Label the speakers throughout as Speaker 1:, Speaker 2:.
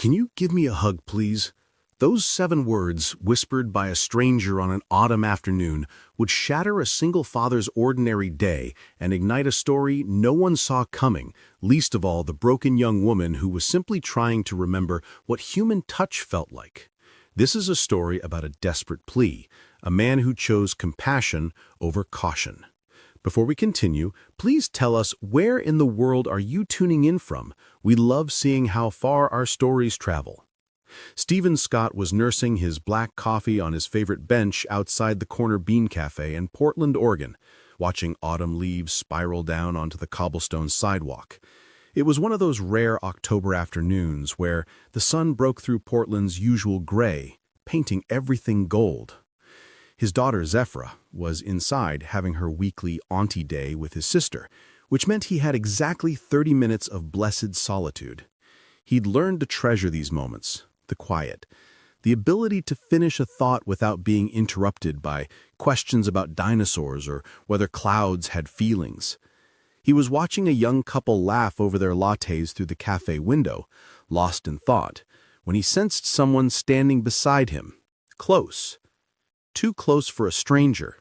Speaker 1: Can you give me a hug, please? Those 7 words, whispered by a stranger on an autumn afternoon, would shatter a single father's ordinary day and ignite a story no one saw coming, least of all the broken young woman who was simply trying to remember what human touch felt like. This is a story about a desperate plea, a man who chose compassion over caution. Before we continue, please tell us, where in the world are you tuning in from? We love seeing how far our stories travel. Stephen Scott was nursing his black coffee on his favorite bench outside the Corner Bean Cafe in Portland, Oregon, watching autumn leaves spiral down onto the cobblestone sidewalk. It was one of those rare October afternoons where the sun broke through Portland's usual gray, painting everything gold. His daughter, Zephyra, was inside having her weekly auntie day with his sister, which meant he had exactly 30 minutes of blessed solitude. He'd learned to treasure these moments, the quiet, the ability to finish a thought without being interrupted by questions about dinosaurs or whether clouds had feelings. He was watching a young couple laugh over their lattes through the cafe window, lost in thought, when he sensed someone standing beside him, close. Too close for a stranger.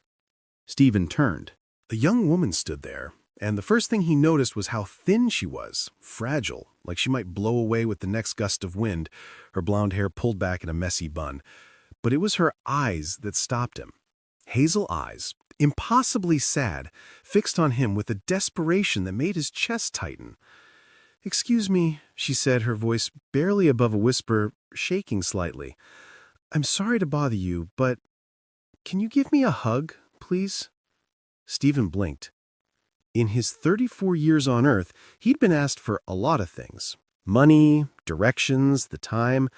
Speaker 1: Stephen turned. A young woman stood there, and the first thing he noticed was how thin she was, fragile, like she might blow away with the next gust of wind, her blonde hair pulled back in a messy bun. But it was her eyes that stopped him. Hazel eyes, impossibly sad, fixed on him with a desperation that made his chest tighten. "Excuse me," she said, her voice barely above a whisper, shaking slightly. "I'm sorry to bother you, but can you give me a hug, please?" Stephen blinked. In his 34 years on Earth, he'd been asked for a lot of things. Money, directions, the time.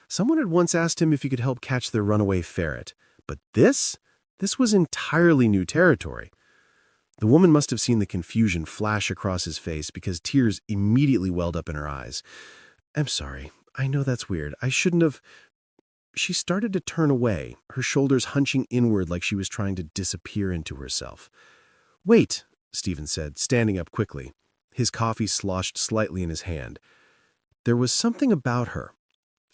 Speaker 1: Someone had once asked him if he could help catch their runaway ferret. But this was entirely new territory. The woman must have seen the confusion flash across his face because tears immediately welled up in her eyes. "I'm sorry. I know that's weird. I shouldn't have..." She started to turn away, her shoulders hunching inward like she was trying to disappear into herself. "Wait," Stephen said, standing up quickly. His coffee sloshed slightly in his hand. There was something about her,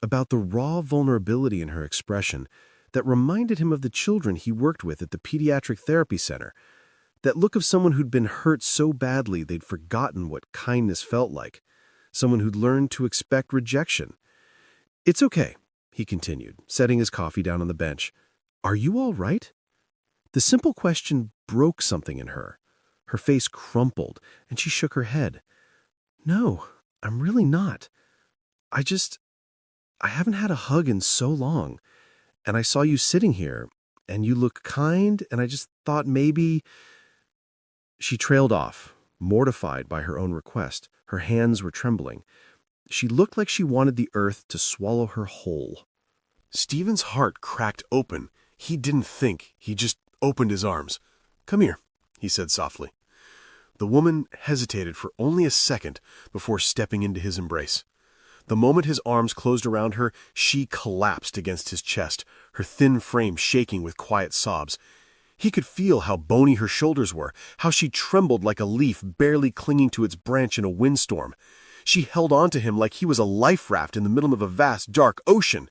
Speaker 1: about the raw vulnerability in her expression, that reminded him of the children he worked with at the pediatric therapy center. That look of someone who'd been hurt so badly they'd forgotten what kindness felt like. Someone who'd learned to expect rejection. "It's okay," he continued, setting his coffee down on the bench. "Are you all right?" The simple question broke something in her. Her face crumpled, and she shook her head. "No, I'm really not. I haven't had a hug in so long, and I saw you sitting here, and you look kind, and I just thought maybe..." She trailed off, mortified by her own request. Her hands were trembling. She looked like she wanted the earth to swallow her whole. Stephen's heart cracked open. He didn't think. He just opened his arms. "Come here," he said softly. The woman hesitated for only a second before stepping into his embrace. The moment his arms closed around her, she collapsed against his chest, her thin frame shaking with quiet sobs. He could feel how bony her shoulders were, how she trembled like a leaf barely clinging to its branch in a windstorm. She held on to him like he was a life raft in the middle of a vast, dark ocean.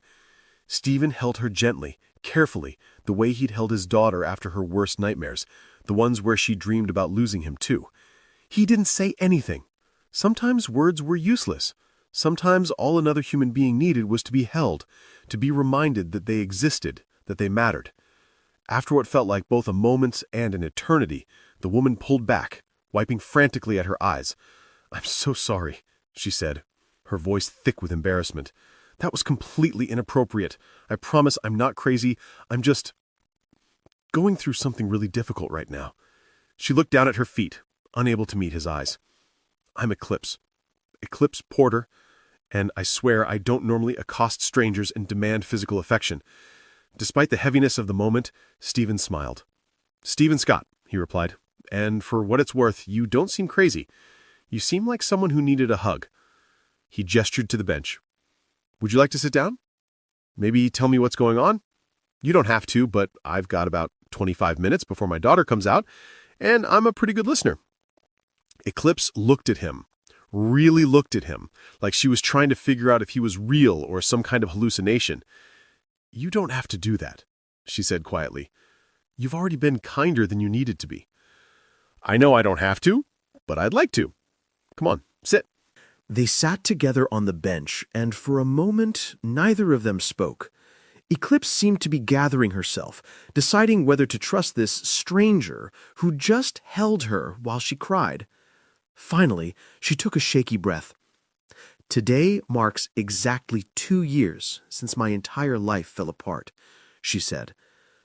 Speaker 1: Stephen held her gently, carefully, the way he'd held his daughter after her worst nightmares, the ones where she dreamed about losing him too. He didn't say anything. Sometimes words were useless. Sometimes all another human being needed was to be held, to be reminded that they existed, that they mattered. After what felt like both a moment and an eternity, the woman pulled back, wiping frantically at her eyes. "I'm so sorry," she said, her voice thick with embarrassment. "That was completely inappropriate. I promise I'm not crazy. I'm just going through something really difficult right now." She looked down at her feet, unable to meet his eyes. "I'm Eclipse Porter, and I swear I don't normally accost strangers and demand physical affection." Despite the heaviness of the moment, Stephen smiled. "Stephen Scott," he replied, "and for what it's worth, you don't seem crazy. You seem like someone who needed a hug." He gestured to the bench. "Would you like to sit down? Maybe tell me what's going on? You don't have to, but I've got about 25 minutes before my daughter comes out, and I'm a pretty good listener." Eclipse looked at him,
Speaker 2: really looked at him, like she was trying to figure out if he was real or some kind of hallucination. "You don't have to do that," she said quietly. "You've already been kinder than you needed to be." "I know I don't have to, but I'd like to. Come on, sit."
Speaker 3: They sat together on the bench, and for a moment neither of them spoke. Eclipse seemed to be gathering herself, deciding whether to trust this stranger who just held her while she cried. Finally, she took a shaky breath. "Today marks exactly 2 years since my entire life fell apart," she said,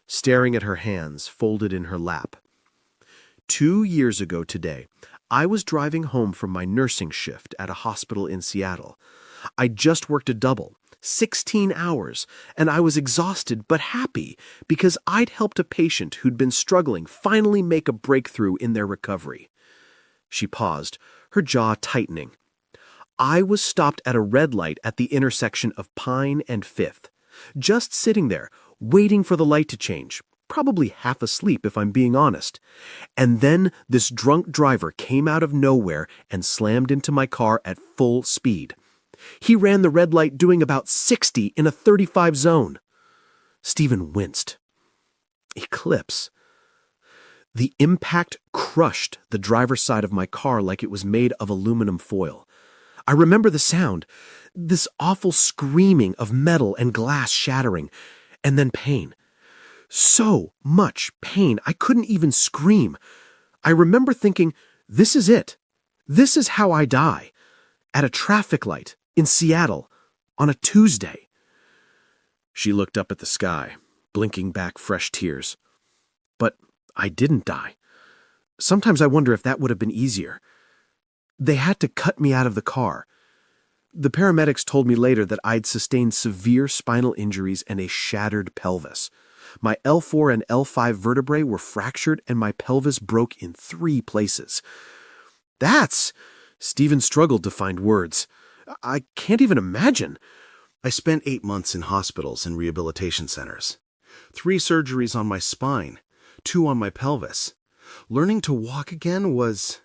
Speaker 3: staring at her hands folded in her lap. 2 years ago today, I was driving home from my nursing shift at a hospital in Seattle. I'd just worked a double, 16 hours, and I was exhausted but happy because I'd helped a patient who'd been struggling finally make a breakthrough in their recovery. She paused, her jaw tightening. I was stopped at a red light at the intersection of Pine and Fifth, just sitting there, waiting for the light to change, probably half asleep if I'm being honest. And then this drunk driver came out of nowhere and slammed into my car at full speed. He ran the red light doing about 60 in a 35 zone. Stephen winced. Eclipse. The impact crushed the driver's side of my car like it was made of aluminum foil. I remember the sound, this awful screaming of metal and glass shattering, and then pain. So much pain, I couldn't even scream. I remember thinking, this is it. This is how I die. At a traffic light, in Seattle, on a Tuesday. She looked up at the sky, blinking back fresh tears. But I didn't die. Sometimes I wonder if that would have been easier. They had to cut me out of the car. The paramedics told me later that I'd sustained severe spinal injuries and a shattered pelvis. My L4 and L5 vertebrae were fractured and my pelvis broke in 3 places. Stephen struggled to find words. I can't even imagine.
Speaker 1: I spent 8 months in hospitals and rehabilitation centers. 3 surgeries on my spine, 2 on my pelvis. Learning to walk again was...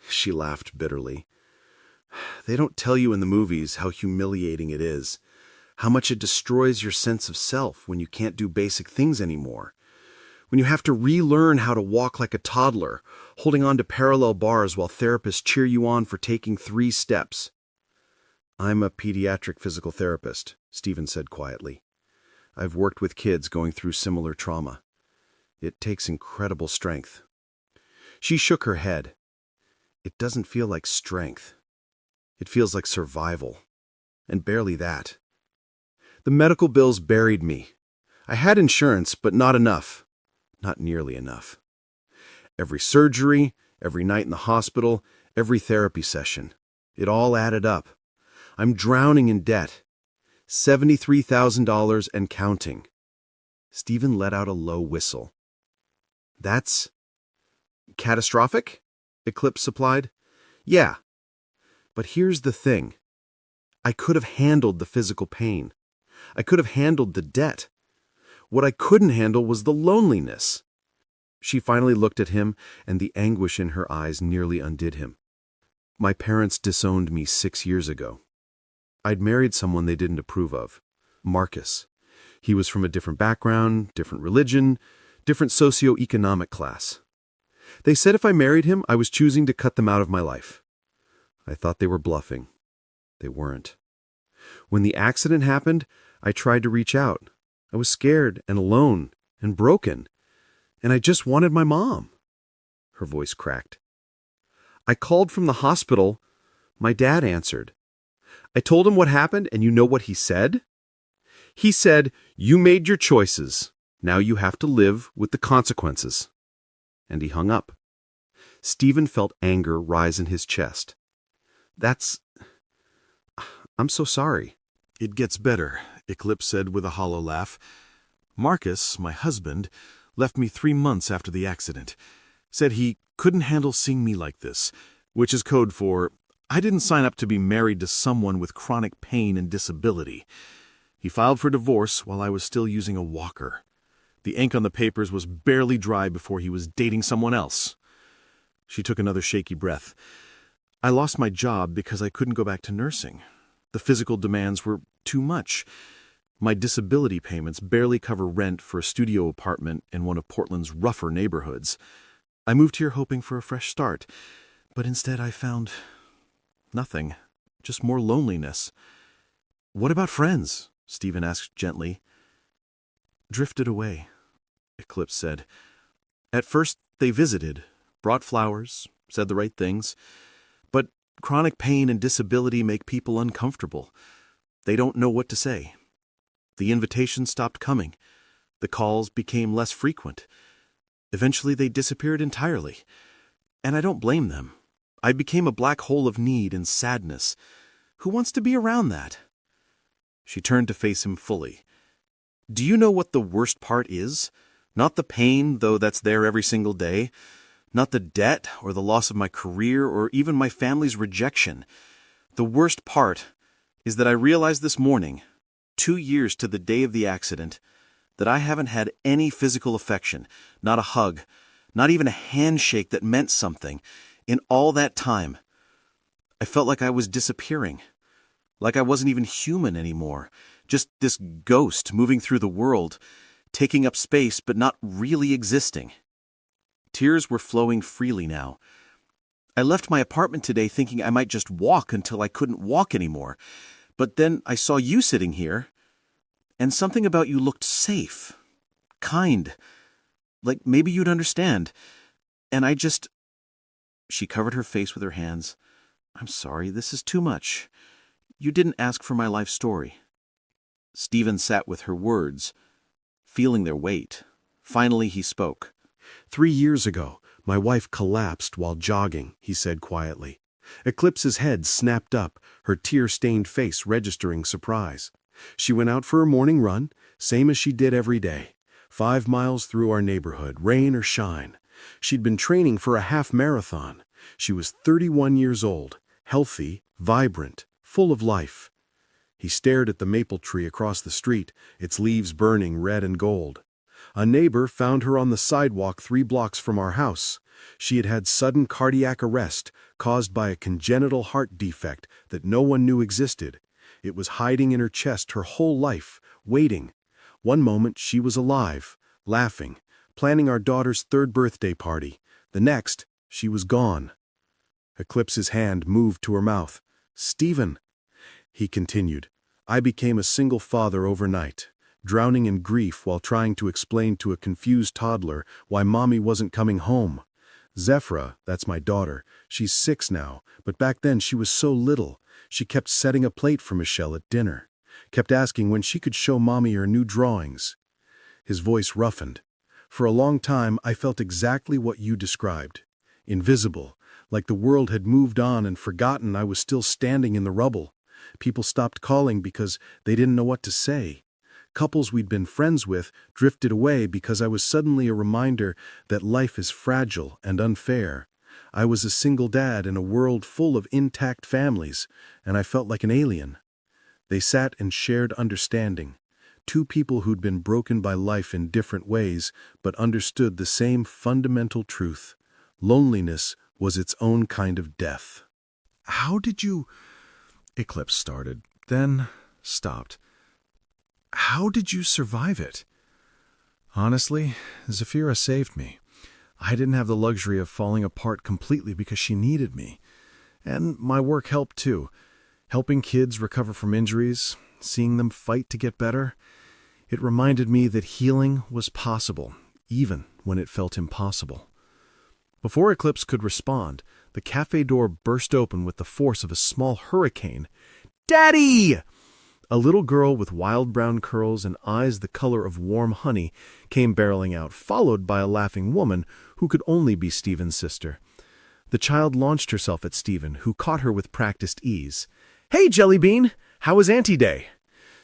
Speaker 1: She laughed bitterly. They don't tell you in the movies how humiliating it is, how much it destroys your sense of self when you can't do basic things anymore, when you have to relearn how to walk like a toddler, holding on to parallel bars while therapists cheer you on for taking 3 steps. "I'm a pediatric physical therapist," Stephen said quietly. "I've worked with kids going through similar trauma. It takes incredible strength." She shook her head. "It doesn't feel like strength. It feels like survival. And barely that. The medical bills buried me. I had insurance, but not enough. Not nearly enough. Every surgery, every night in the hospital, every therapy session. It all added up. I'm drowning in debt. $73,000 and counting." Stephen let out a low whistle. "That's catastrophic?" Eclipse supplied. "Yeah. But here's the thing. I could have handled the physical pain. I could have handled the debt. What I couldn't handle was the loneliness." She finally looked at him, and the anguish in her eyes nearly undid him. "My parents disowned me 6 years ago. I'd married someone they didn't approve of, Marcus. He was from a different background, different religion, different socioeconomic class. They said if I married him, I was choosing to cut them out of my life. I thought they were bluffing. They weren't. When the accident happened, I tried to reach out. I was scared and alone and broken, and I just wanted my mom." Her voice cracked. "I called from the hospital. My dad answered. I told him what happened, and you know what he said? He said, 'You made your choices. Now you have to live with the consequences.'" And he hung up. Stephen felt anger rise in his chest. "I'm so sorry."
Speaker 2: "It gets better," Eclipse said with a hollow laugh. "Marcus, my husband, left me 3 months after the accident. Said he couldn't handle seeing me like this, which is code for, I didn't sign up to be married to someone with chronic pain and disability. He filed for divorce while I was still using a walker. The ink on the papers was barely dry before he was dating someone else." She took another shaky breath. I lost my job because I couldn't go back to nursing. The physical demands were too much. My disability payments barely cover rent for a studio apartment in one of Portland's rougher neighborhoods. I moved here hoping for a fresh start, but instead I found nothing, just more loneliness. "What about friends?" Stephen asked gently. "Drifted away," Eclipse said. "At first they visited, brought flowers, said the right things. But chronic pain and disability make people uncomfortable. They don't know what to say. The invitations stopped coming. The calls became less frequent. Eventually they disappeared entirely. And I don't blame them. I became a black hole of need and sadness. Who wants to be around that?" She turned to face him fully. "Do you know what the worst part is? Not the pain, though that's there every single day. Not the debt or the loss of my career or even my family's rejection. The worst part is that I realized this morning, 2 years to the day of the accident, that I haven't had any physical affection, not a hug, not even a handshake that meant something, in all that time. I felt like I was disappearing, like I wasn't even human anymore, just this ghost moving through the world, taking up space but not really existing." Tears were flowing freely now. "I left my apartment today thinking I might just walk until I couldn't walk anymore. But then I saw you sitting here, and something about you looked safe, kind, like maybe you'd understand. And I just—" She covered her face with her hands. "I'm sorry, this is too much. You didn't ask for my life story." Stephen sat with her words, feeling their weight. Finally he spoke.
Speaker 1: 3 years ago, my wife collapsed while jogging," he said quietly. Eclipse's head snapped up, her tear-stained face registering surprise. "She went out for her morning run, same as she did every day. 5 miles through our neighborhood, rain or shine. She'd been training for a half marathon. She was 31 years old, healthy, vibrant, full of life." He stared at the maple tree across the street, its leaves burning red and gold. "A neighbor found her on the sidewalk 3 blocks from our house. She had had sudden cardiac arrest caused by a congenital heart defect that no one knew existed. It was hiding in her chest her whole life, waiting. One moment she was alive, laughing, planning our daughter's 3rd birthday party. The next, she was gone." Eclipse's hand moved to her mouth. "Stephen," he continued, "I became a single father overnight, drowning in grief while trying to explain to a confused toddler why Mommy wasn't coming home. Zephra, that's my daughter, she's 6 now, but back then she was so little. She kept setting a plate for Michelle at dinner, kept asking when she could show Mommy her new drawings." His voice roughened. "For a long time I felt exactly what you described. Invisible, like the world had moved on and forgotten I was still standing in the rubble. People stopped calling because they didn't know what to say. Couples we'd been friends with drifted away because I was suddenly a reminder that life is fragile and unfair. I was a single dad in a world full of intact families, and I felt like an alien." They sat and shared understanding. 2 people who'd been broken by life in different ways, but understood the same fundamental truth. Loneliness was its own kind of death.
Speaker 2: "How did you—" Eclipse started, then stopped. "How did you survive it?"
Speaker 4: "Honestly, Zafira saved me. I didn't have the luxury of falling apart completely because she needed me. And my work helped too. Helping kids recover from injuries, seeing them fight to get better. It reminded me that healing was possible, even when it felt impossible." Before Eclipse could respond, the cafe door burst open with the force of a small hurricane. "Daddy!" A little girl with wild brown curls and eyes the color of warm honey came barreling out, followed by a laughing woman who could only be Stephen's sister. The child launched herself at Stephen, who caught her with practiced ease. "Hey, Jellybean! How was Auntie Day?"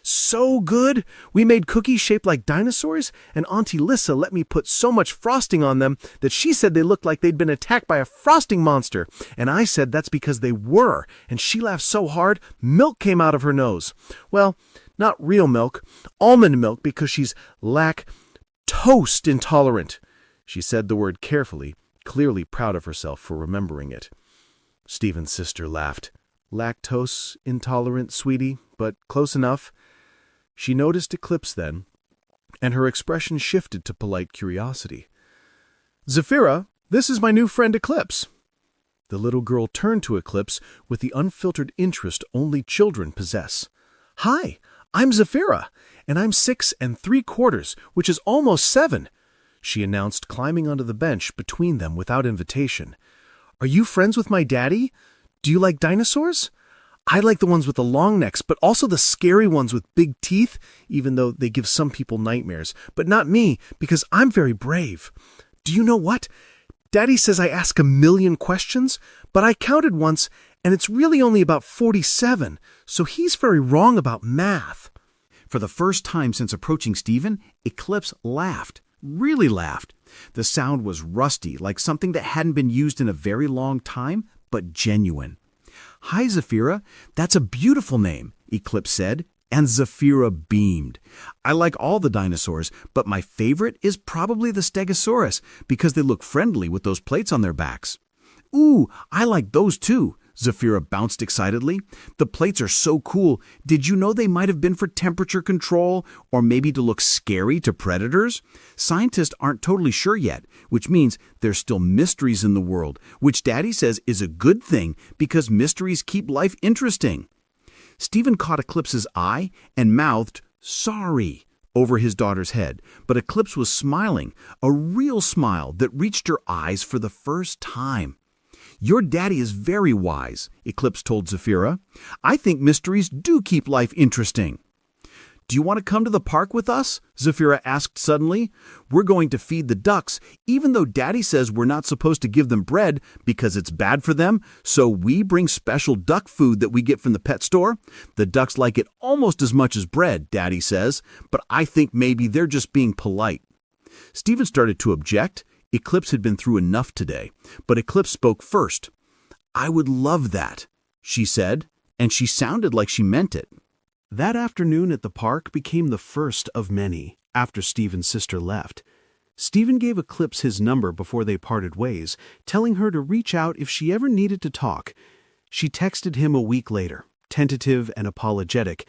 Speaker 4: "So good! We made cookies shaped like dinosaurs, and Auntie Lissa let me put so much frosting on them that she said they looked like they'd been attacked by a frosting monster. And I said that's because they were, and she laughed so hard, milk came out of her nose. Well, not real milk, almond milk because she's lactose intolerant." She said the word carefully, clearly proud of herself for remembering it. Stephen's sister laughed. Lactose intolerant, sweetie, but close enough. She noticed Eclipse then, and her expression shifted to polite curiosity. Zafira, this is my new friend Eclipse. The little girl turned to Eclipse with the unfiltered interest only children possess. Hi, I'm Zafira, and I'm 6 3/4, which is almost 7, she announced, climbing onto the bench between them without invitation. Are you friends with my daddy? Do you like dinosaurs? I like the ones with the long necks, but also the scary ones with big teeth, even though they give some people nightmares. But not me, because I'm very brave. Do you know what? Daddy says I ask 1,000,000 questions, but I counted once, and it's really only about 47, so he's very wrong about math.
Speaker 1: For the first time since approaching Stephen, Eclipse laughed, really laughed. The sound was rusty, like something that hadn't been used in a very long time, but genuine. Hi, Zafira. That's a beautiful name, Eclipse said, and Zafira beamed. I like all the dinosaurs, but my favorite is probably the Stegosaurus, because they look friendly with those plates on their backs. Ooh, I like those too, Zafira bounced excitedly. The plates are so cool. Did you know they might have been for temperature control, or maybe to look scary to predators? Scientists aren't totally sure yet, which means there's still mysteries in the world, which Daddy says is a good thing because mysteries keep life interesting. Stephen caught Eclipse's eye and mouthed, "Sorry," over his daughter's head, but Eclipse was smiling, a real smile that reached her eyes for the first time. Your daddy is very wise, Eclipse told Zafira. I think mysteries do keep life interesting. Do you want to come to the park with us? Zafira asked suddenly. We're going to feed the ducks, even though Daddy says we're not supposed to give them bread because it's bad for them, so we bring special duck food that we get from the pet store. The ducks like it almost as much as bread, Daddy says, but I think maybe they're just being polite. Stephen started to object. Eclipse had been through enough today, but Eclipse spoke first. I would love that, she said, and she sounded like she meant it.
Speaker 3: That afternoon at the park became the first of many after Stephen's sister left. Stephen gave Eclipse his number before they parted ways, telling her to reach out if she ever needed to talk. She texted him a week later, tentative and apologetic.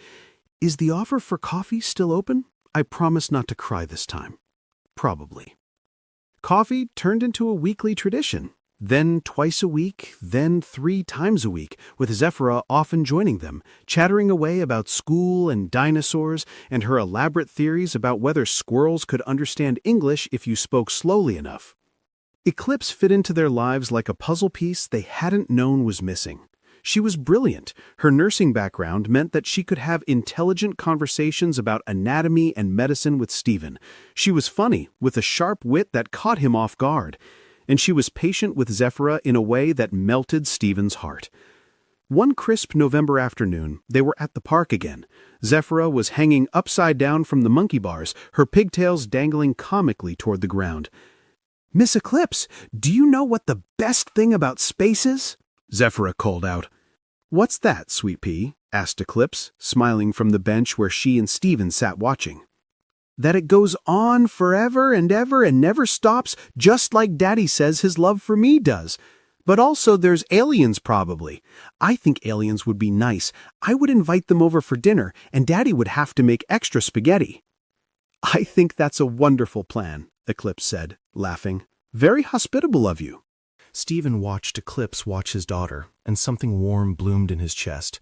Speaker 3: Is the offer for coffee still open? I promise not to cry this time. Probably. Coffee turned into a weekly tradition, then twice a week, then 3 times a week, with Zafira often joining them, chattering away about school and dinosaurs and her elaborate theories about whether squirrels could understand English if you spoke slowly enough. Eclipse fit into their lives like a puzzle piece they hadn't known was missing. She was brilliant. Her nursing background meant that she could have intelligent conversations about anatomy and medicine with Stephen. She was funny, with a sharp wit that caught him off guard. And she was patient with Zafira in a way that melted Stephen's heart. One crisp November afternoon, they were at the park again. Zafira was hanging upside down from the monkey bars, her pigtails dangling comically toward the ground. Miss Eclipse, do you know what the best thing about space is? Zafira called out. What's that, Sweet Pea? Asked Eclipse, smiling from the bench where she and Stephen sat watching. That it goes on forever and ever and never stops, just like Daddy says his love for me does. But also there's aliens probably. I think aliens would be nice. I would invite them over for dinner, and Daddy would have to make extra spaghetti. I think that's a wonderful plan, Eclipse said, laughing. Very hospitable of you.
Speaker 4: Stephen watched Eclipse watch his daughter, and something warm bloomed in his chest.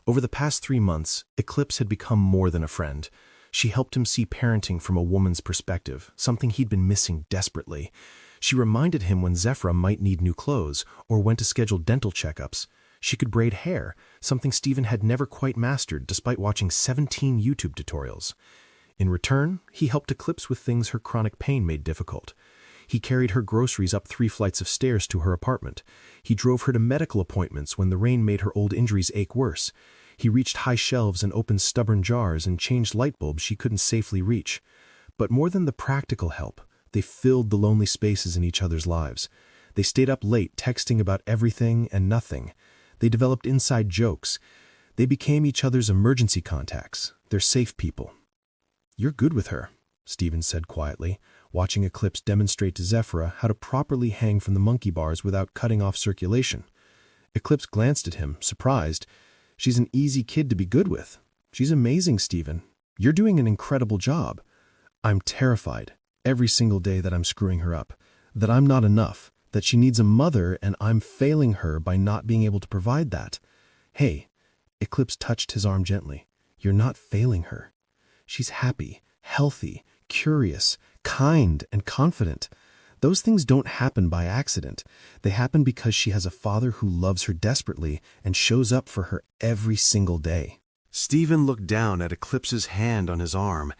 Speaker 4: Over the past 3 months, Eclipse had become more than a friend. She helped him see parenting from a woman's perspective, something he'd been missing desperately. She reminded him when Zafira might need new clothes, or when to schedule dental checkups. She could braid hair, something Stephen had never quite mastered despite watching 17 YouTube tutorials. In return, he helped Eclipse with things her chronic pain made difficult. He carried her groceries up 3 flights of stairs to her apartment. He drove her to medical appointments when the rain made her old injuries ache worse. He reached high shelves and opened stubborn jars and changed light bulbs she couldn't safely reach. But more than the practical help, they filled the lonely spaces in each other's lives. They stayed up late texting about everything and nothing. They developed inside jokes. They became each other's emergency contacts, their safe people. You're good with her, Stephen said quietly, watching Eclipse demonstrate to Zafira how to properly hang from the monkey bars without cutting off circulation. Eclipse glanced at him, surprised. She's an easy kid to be good with. She's amazing, Stephen. You're doing an incredible job. I'm terrified every single day that I'm screwing her up, that I'm not enough, that she needs a mother and I'm failing her by not being able to provide that. Hey, Eclipse touched his arm gently. You're not failing her. She's happy, healthy, curious, kind, and confident. Those things don't happen by accident. They happen because she has a father who loves her desperately and shows up for her every single day.
Speaker 2: Stephen looked down at Eclipse's hand on his arm,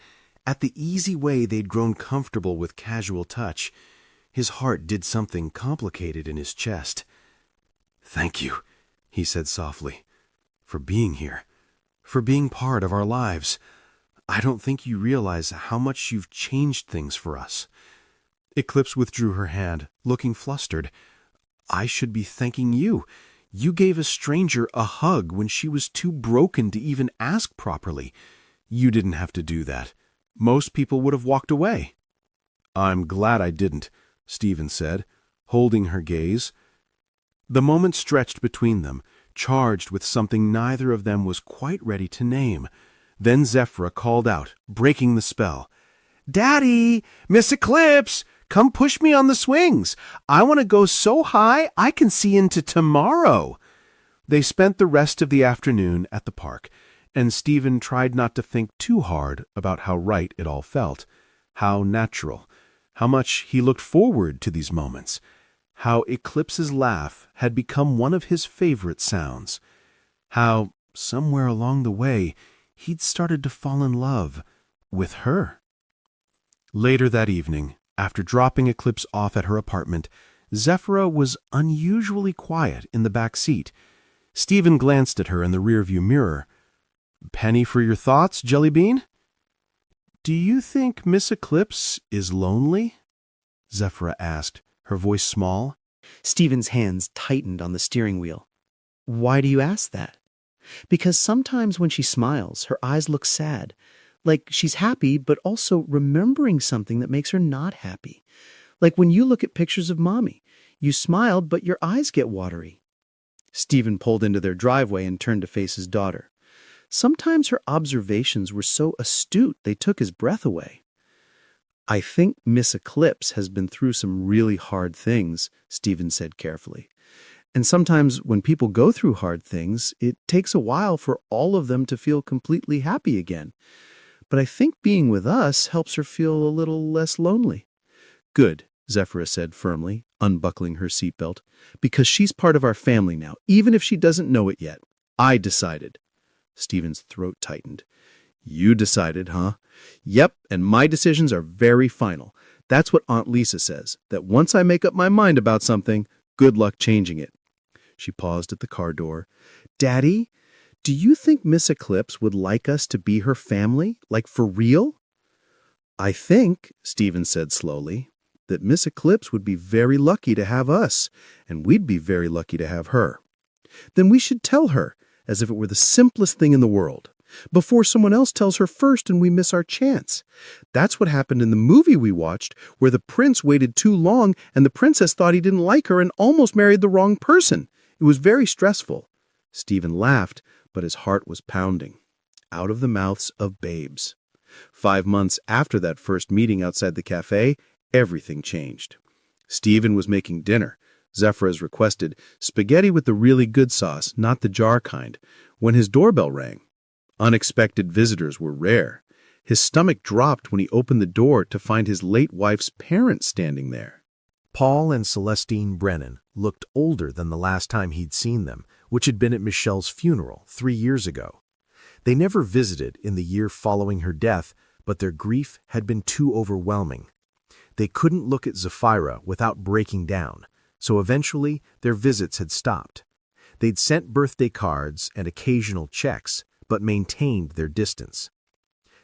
Speaker 2: at the easy way they'd grown comfortable with casual touch. His heart did something complicated in his chest. "Thank you," he said softly, "for being here, for being part of our lives. I don't think you realize how much you've changed things for us." Eclipse withdrew her hand, looking flustered. "I should be thanking you. You gave a stranger a hug when she was too broken to even ask properly. You didn't have to do that. Most people would have walked away." "I'm glad I didn't," Stephen said, holding her gaze. The moment stretched between them, charged with something neither of them was quite ready to name. Then Zephyra called out, breaking the spell. "Daddy! Miss Eclipse! Come push me on the swings! I want to go so high I can see into tomorrow!" They spent the rest of the afternoon at the park, and Stephen tried not to think too hard about how right it all felt, how natural, how much he looked forward to these moments, how Eclipse's laugh had become one of his favorite sounds, how, somewhere along the way, he'd started to fall in love with her. Later that evening, after dropping Eclipse off at her apartment, Zephyra was unusually quiet in the back seat. Stephen glanced at her in the rearview mirror. "Penny for your thoughts, Jellybean?" "Do you think Miss Eclipse is lonely?" Zephyra asked, her voice small.
Speaker 5: Stephen's hands tightened on the steering wheel. "Why do you ask that?" "Because sometimes when she smiles, her eyes look sad. Like she's happy, but also remembering something that makes her not happy. Like when you look at pictures of Mommy. You smiled, but your eyes get watery." Stephen pulled into their driveway and turned to face his daughter. Sometimes her observations were so astute they took his breath away. "I think Miss Eclipse has been through some really hard things," Stephen said carefully. "And sometimes when people go through hard things, it takes a while for all of them to feel completely happy again. But I think being with us helps her feel a little less lonely." "Good," Zephyra said firmly, unbuckling her seatbelt, "because she's part of our family now, even if she doesn't know it yet. I decided." Stephen's throat tightened. "You decided, huh?" "Yep, and my decisions are very final. That's what Aunt Lisa says, that once I make up my mind about something, good luck changing it." She paused at the car door. "Daddy, do you think Miss Eclipse would like us to be her family, like for real?" "I think," Stephen said slowly, "that Miss Eclipse would be very lucky to have us, and we'd be very lucky to have her. Then we should tell her, as if it were the simplest thing in the world, before someone else tells her first and we miss our chance. That's what happened in the movie we watched, where the prince waited too long and the princess thought he didn't like her and almost married the wrong person. It was very stressful." Stephen laughed, but his heart was pounding. Out of the mouths of babes. 5 months after that first meeting outside the cafe, everything changed. Stephen was making dinner. Zephyra's requested spaghetti with the really good sauce, not the jar kind, when his doorbell rang. Unexpected visitors were rare. His stomach dropped when he opened the door to find his late wife's parents standing there.
Speaker 1: Paul and Celestine Brennan looked older than the last time he'd seen them, which had been at Michelle's funeral 3 years ago. They never visited in the year following her death, but their grief had been too overwhelming. They couldn't look at Zephyra without breaking down, so eventually their visits had stopped. They'd sent birthday cards and occasional checks, but maintained their distance.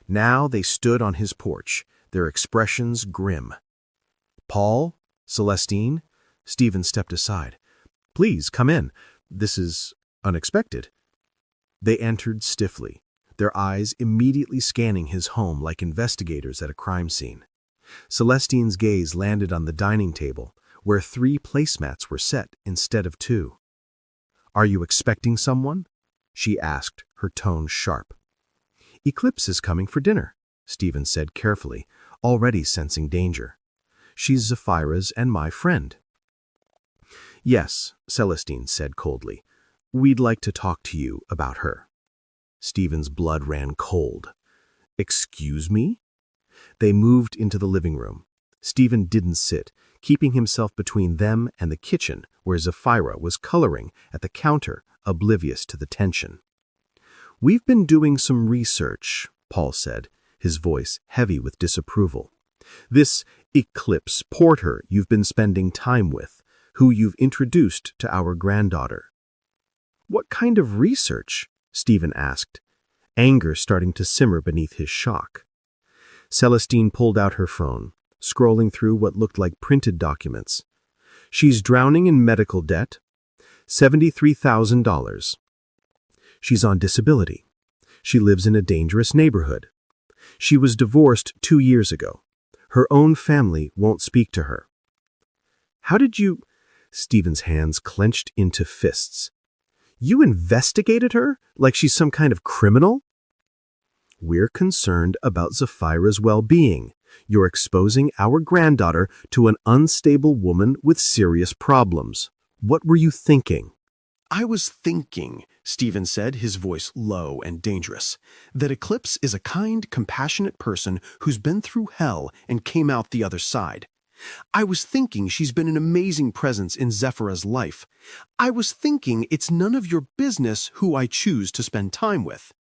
Speaker 1: Now they stood on his porch, their expressions grim. "Paul? Celestine?" Stephen stepped aside. "Please, come in. This is unexpected." They entered stiffly, their eyes immediately scanning his home like investigators at a crime scene. Celestine's gaze landed on the dining table, where 3 placemats were set instead of 2. "Are you expecting someone?" she asked, her tone sharp. "Eclipse is coming for dinner," Stephen said carefully, already sensing danger. "She's Zephyra's and my friend." "Yes," Celestine said coldly. "We'd like to talk to you about her." Stephen's blood ran cold. "Excuse me?" They moved into the living room. Stephen didn't sit, keeping himself between them and the kitchen, where Zephyra was coloring at the counter, oblivious to the tension. "We've been doing some research," Paul said, his voice heavy with disapproval. "This Eclipse Porter you've been spending time with, who you've introduced to our granddaughter." "What kind of research?" Stephen asked, anger starting to simmer beneath his shock. Celestine pulled out her phone, scrolling through what looked like printed documents. "She's drowning in medical debt. $73,000. She's on disability. She lives in a dangerous neighborhood. She was divorced 2 years ago. Her own family won't speak to her." "How did you—" Stephen's hands clenched into fists. "You investigated her like she's some kind of criminal?" "We're concerned about Zephyra's well-being. You're exposing our granddaughter to an unstable woman with serious problems. What were you thinking?"
Speaker 3: "I was thinking," Stephen said, his voice low and dangerous, "that Eclipse is a kind, compassionate person who's been through hell and came out the other side. I was thinking she's been an amazing presence in Zephyra's life. I was thinking it's none of your business who I choose to spend time with."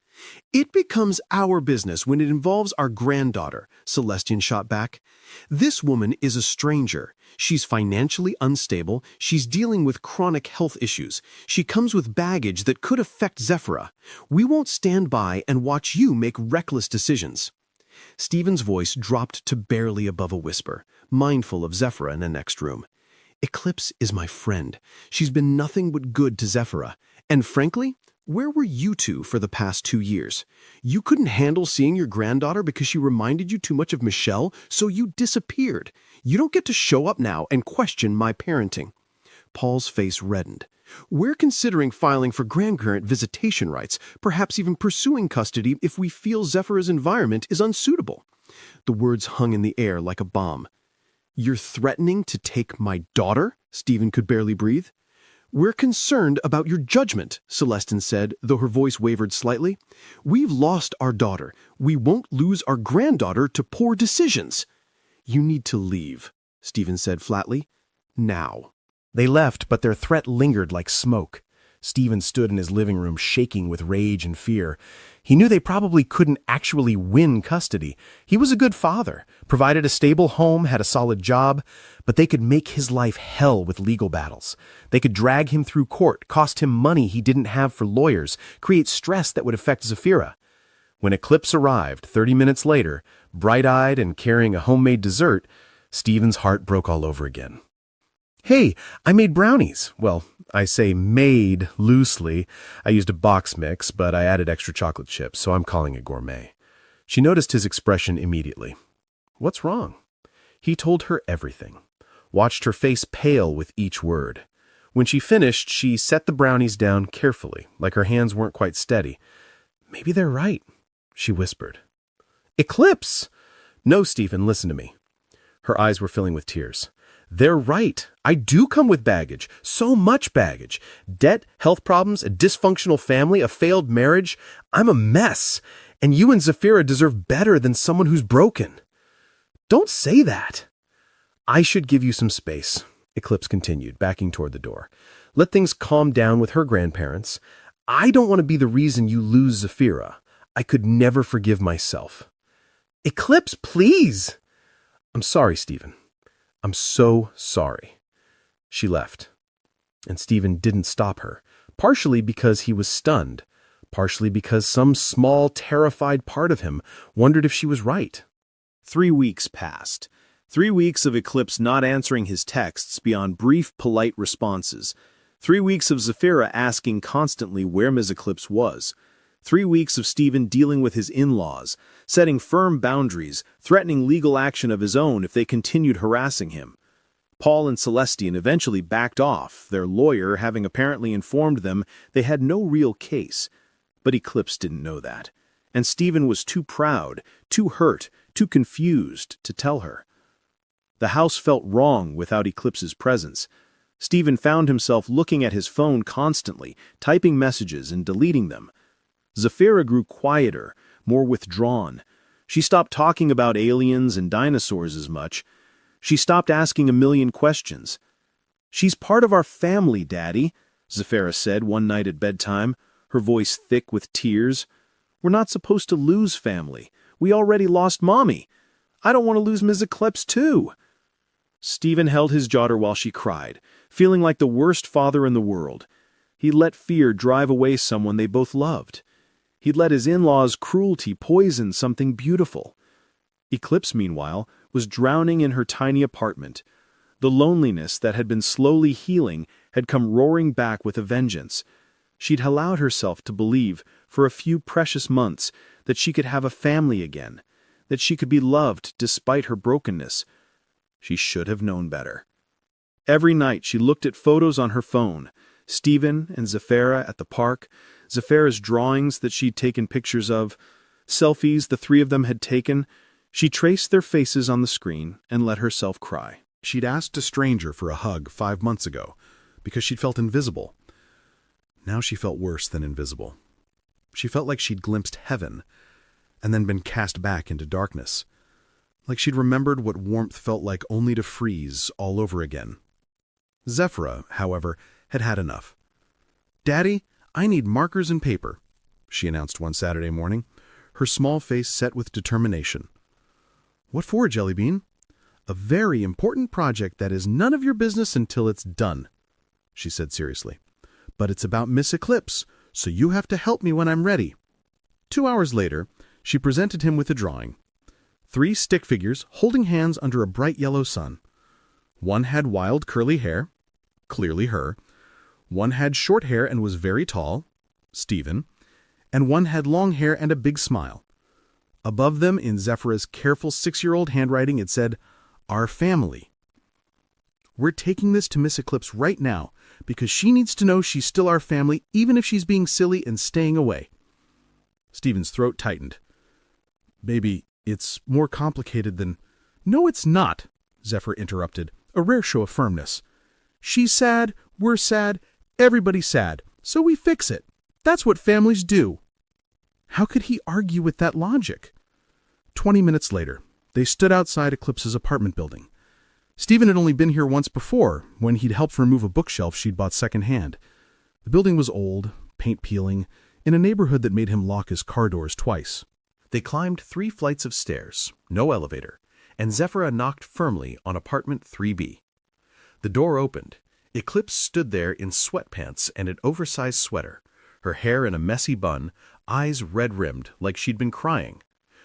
Speaker 3: "It becomes our business when it involves our granddaughter," Celestine shot back. "This woman is a stranger. She's financially unstable. She's dealing with chronic health issues. She comes with baggage that could affect Zephyra. We won't stand by and watch you make reckless decisions." Stephen's voice dropped to barely above a whisper, mindful of Zephyra in the next room. "Eclipse is my friend. She's been nothing but good to Zephyra. And frankly, where were you two for the past 2 years? You couldn't handle seeing your granddaughter because she reminded you too much of Michelle, so you disappeared. You don't get to show up now and question my parenting." Paul's face reddened. "We're considering filing for grandparent visitation rights, perhaps even pursuing custody if we feel Zephyra's environment is unsuitable." The words hung in the air like a bomb. "You're threatening to take my daughter?" Stephen could barely breathe. "We're concerned about your judgment," Celestine said, though her voice wavered slightly. "We've lost our daughter. We won't lose our granddaughter to poor decisions." "You need to leave," Stephen said flatly. "Now." They left, but their threat lingered like smoke. Stephen stood in his living room shaking with rage and fear. He knew they probably couldn't actually win custody. He was a good father, provided a stable home, had a solid job, but they could make his life hell with legal battles. They could drag him through court, cost him money he didn't have for lawyers, create stress that would affect Zephyra. When Eclipse arrived 30 minutes later, bright-eyed and carrying a homemade dessert, Stephen's heart broke all over again. "Hey, I made brownies." Well, I say made loosely. I used a box mix, but I added extra chocolate chips, so I'm calling it gourmet. She noticed his expression immediately. "What's wrong?" He told her everything, watched her face pale with each word. When she finished, she set the brownies down carefully, like her hands weren't quite steady. "Maybe they're right," she whispered. "Eclipse!" "No, Stephen, listen to me." Her eyes were filling with tears. "They're right. I do come with baggage. So much baggage. Debt, health problems, a dysfunctional family, a failed marriage. I'm a mess. And you and Zephyra deserve better than someone who's broken." "Don't say that." "I should give you some space," Eclipse continued, backing toward the door. "Let things calm down with her grandparents. I don't want to be the reason you lose Zephyra. I could never forgive myself." "Eclipse, please." "I'm sorry, Stephen. I'm so sorry." She left, and Stephen didn't stop her, partially because he was stunned, partially because some small, terrified part of him wondered if she was right.
Speaker 1: 3 weeks passed. 3 weeks of Eclipse not answering his texts beyond brief, polite responses. 3 weeks of Zephyra asking constantly where Ms. Eclipse was. 3 weeks of Stephen dealing with his in-laws, setting firm boundaries, threatening legal action of his own if they continued harassing him.
Speaker 3: Paul and Celestine eventually backed off, their lawyer having apparently informed them they had no real case. But Eclipse didn't know that, and Stephen was too proud, too hurt, too confused to tell her. The house felt wrong without Eclipse's presence. Stephen found himself looking at his phone constantly, typing messages and deleting them. Zafira grew quieter, more withdrawn. She stopped talking about aliens and dinosaurs as much. She stopped asking a million questions. "She's part of our family, Daddy," Zafira said one night at bedtime, her voice thick with tears. "We're not supposed to lose family. We already lost Mommy. I don't want to lose Miss Eclipse, too." Stephen held his daughter while she cried, feeling like the worst father in the world. He'd let fear drive away someone they both loved. He'd let his in-laws' cruelty poison something beautiful. Eclipse, meanwhile, was drowning in her tiny apartment. The loneliness that had been slowly healing had come roaring back with a vengeance. She'd allowed herself to believe, for a few precious months, that she could have a family again, that she could be loved despite her brokenness. She should have known better. Every night she looked at photos on her phone, Stephen and Zafira at the park, Zafira's drawings that she'd taken pictures of, selfies the three of them had taken. She traced their faces on the screen and let herself cry.
Speaker 4: She'd asked a stranger for a hug 5 months ago because she'd felt invisible. Now she felt worse than invisible. She felt like she'd glimpsed heaven and then been cast back into darkness. Like she'd remembered what warmth felt like only to freeze all over again. Zafira, however, had had enough. "Daddy, I need markers and paper," she announced one Saturday morning, her small face set with determination. "What for, Jellybean?" "A very important project that is none of your business until it's done," she said seriously. "But it's about Miss Eclipse, so you have to help me when I'm ready." 2 hours later, she presented him with a drawing. 3 stick figures holding hands under a bright yellow sun. One had wild curly hair, clearly her. One had short hair and was very tall, Stephen. And one had long hair and a big smile. Above them, in Zafira's careful 6-year-old handwriting, it said, "Our family." "We're taking this to Miss Eclipse right now, because she needs to know she's still our family, even if she's being silly and staying away." Stephen's throat tightened. "Baby, it's more complicated than—" "No, it's not," Zafira interrupted, a rare show of firmness. "She's sad, we're sad, everybody's sad, so we fix it. That's what families do." How could he argue with that logic? 20 minutes later, they stood outside Eclipse's apartment building. Stephen had only been here once before, when he'd helped remove a bookshelf she'd bought secondhand. The building was old, paint peeling, in a neighborhood that made him lock his car doors twice. They climbed 3 flights of stairs, no elevator, and Zafira knocked firmly on apartment 3B. The door opened. Eclipse stood there in sweatpants and an oversized sweater, her hair in a messy bun, eyes red-rimmed like she'd been crying.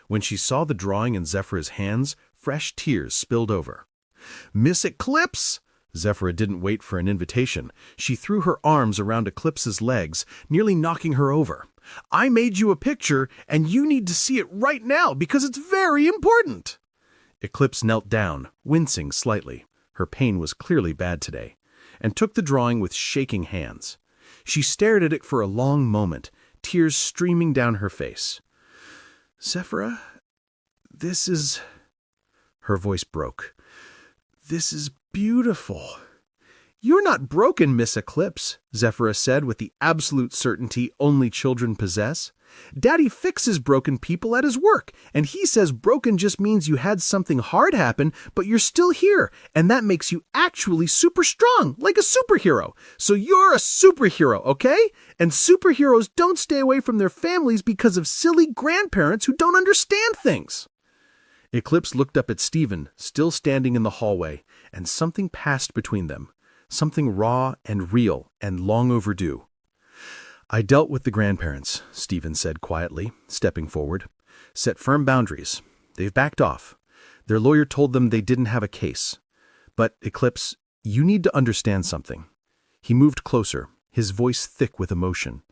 Speaker 4: When she saw the drawing in Zafira's hands, fresh tears spilled over. "Miss Eclipse!" Zafira didn't wait for an invitation. She threw her arms around Eclipse's legs, nearly knocking her over. "I made you a picture, and you need to see it right now because it's very important." Eclipse knelt down, wincing slightly. Her pain was clearly bad today, and took the drawing with shaking hands. She stared at it for a long moment, tears streaming down her face. "Zafira, this is—" Her voice broke. "This is beautiful." "You're not broken, Miss Eclipse," Zafira said with the absolute certainty only children possess. "Daddy fixes broken people at his work, and he says broken just means you had something hard happen, but you're still here, and that makes you actually super strong, like a superhero. So you're a superhero, okay? And superheroes don't stay away from their families because of silly grandparents who don't understand things." Eclipse looked up at Stephen, still standing in the hallway, and something passed between them. Something raw and real and long overdue. "I dealt with the grandparents," Stephen said quietly, stepping forward. "Set firm boundaries. They've backed off. Their lawyer told them they didn't have a case. But, Eclipse, you need to understand something." He moved closer, his voice thick with emotion.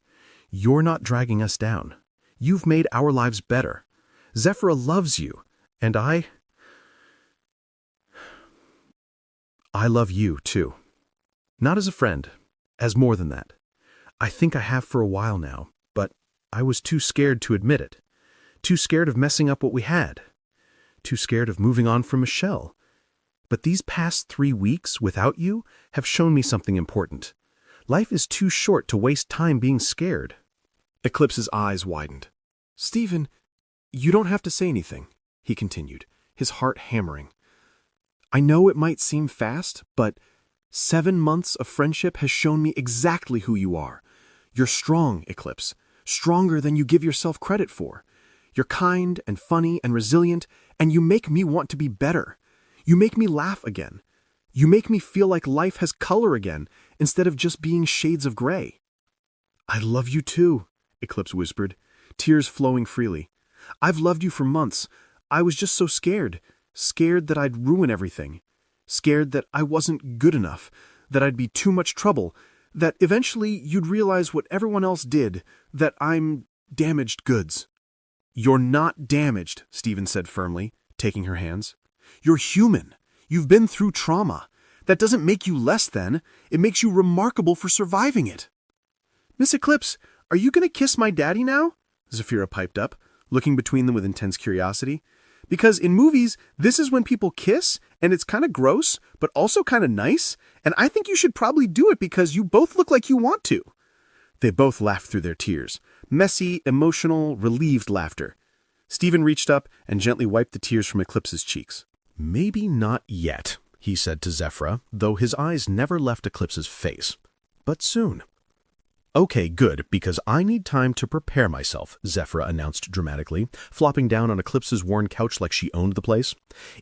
Speaker 4: "You're not dragging us down. You've made our lives better. Zafira loves you, and I
Speaker 3: I love you, too. Not as a friend, as more than that. I think I have for a while now, but I was too scared to admit it. Too scared of messing up what we had. Too scared of moving on from Michelle. But these past 3 weeks without you have shown me something important. Life is too short to waste time being scared.
Speaker 1: Eclipse's eyes widened. Stephen, you don't have to say anything, he continued, his heart hammering. I know it might seem fast, but 7 months of friendship has shown me exactly who you are. You're strong, Eclipse, stronger than you give yourself credit for. You're kind and funny and resilient, and you make me want to be better. You make me laugh again. You make me feel like life has color again, instead of just being shades of gray. I love you too, Eclipse whispered, tears flowing freely. I've loved you for months. I was just so scared. Scared that I'd ruin everything. Scared that I wasn't good enough, that I'd be too much trouble, that eventually you'd realize what everyone else did, that I'm damaged goods. You're not damaged, Stephen said firmly, taking her hands. You're human. You've been through trauma. That doesn't make you less than. It makes you remarkable for surviving it. Miss Eclipse, are you going to kiss my daddy now? Zafira piped up, looking between them with intense curiosity. Because in movies, this is when people kiss, and it's kind of gross, but also kind of nice, and I think you should probably do it because you both look like you want to. They both laughed through their tears. Messy, emotional, relieved laughter. Stephen reached up and gently wiped the tears from Eclipse's cheeks.
Speaker 3: Maybe not yet, he said to Zephyra, though his eyes never left Eclipse's face. But soon. Okay, good, because I need time to prepare myself, Zephyra announced dramatically, flopping down on Eclipse's worn couch like she owned the place.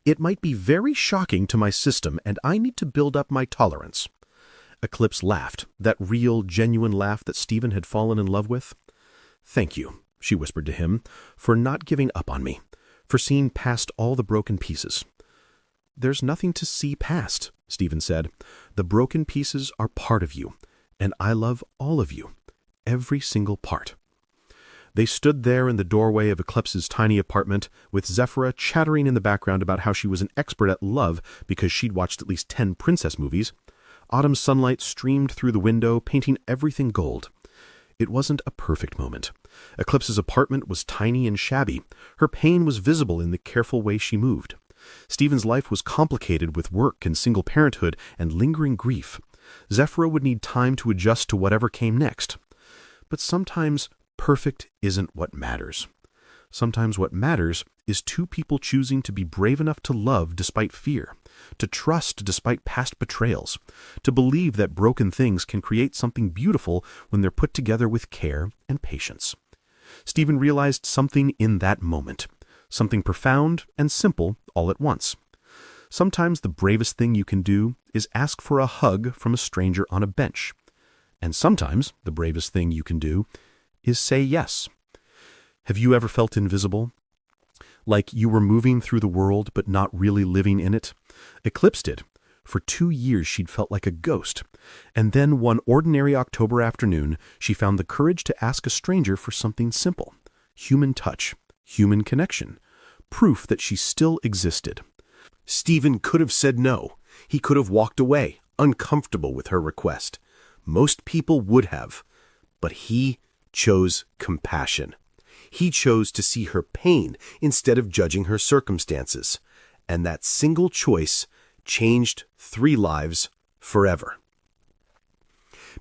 Speaker 3: It might be very shocking to my system, and I need to build up my tolerance. Eclipse laughed, that real, genuine laugh that Stephen had fallen in love with. Thank you, she whispered to him, for not giving up on me, for seeing past all the broken pieces. There's nothing to see past, Stephen said. The broken pieces are part of you, and I love all of you, every single part. They stood there in the doorway of Eclipse's tiny apartment, with Zephyra chattering in the background about how she was an expert at love because she'd watched at least 10 princess movies. Autumn sunlight streamed through the window, painting everything gold. It wasn't a perfect moment. Eclipse's apartment was tiny and shabby. Her pain was visible in the careful way she moved. Stephen's life was complicated with work and single parenthood and lingering grief. Zephyra would need time to adjust to whatever came next. But sometimes perfect isn't what matters. Sometimes what matters is two people choosing to be brave enough to love despite fear, to trust despite past betrayals, to believe that broken things can create something beautiful when they're put together with care and patience. Stephen realized something in that moment, something profound and simple all at once. Sometimes the bravest thing you can do is ask for a hug from a stranger on a bench. And sometimes the bravest thing you can do is say yes. Have you ever felt invisible? Like you were moving through the world but not really living in it? Eclipse did. For 2 years she'd felt like a ghost. And then one ordinary October afternoon, she found the courage to ask a stranger for something simple. Human touch, human connection, proof that she still existed.
Speaker 1: Stephen could have said no. He could have walked away, uncomfortable with her request. Most people would have. But he chose compassion. He chose to see her pain instead of judging her circumstances. And that single choice changed 3 lives forever.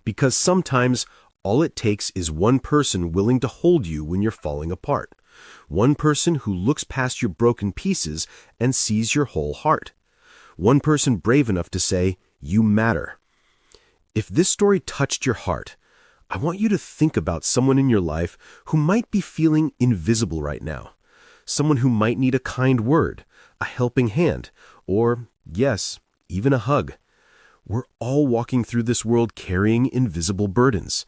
Speaker 1: Because sometimes all it takes is one person willing to hold you when you're falling apart. One person who looks past your broken pieces and sees your whole heart. One person brave enough to say, "You matter." If this story touched your heart, I want you to think about someone in your life who might be feeling invisible right now. Someone who might need a kind word, a helping hand, or, yes, even a hug. We're all walking through this world carrying invisible burdens.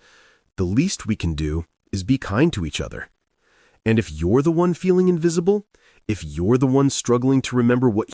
Speaker 1: The least we can do is be kind to each other. And if you're the one feeling invisible, if you're the one struggling to remember what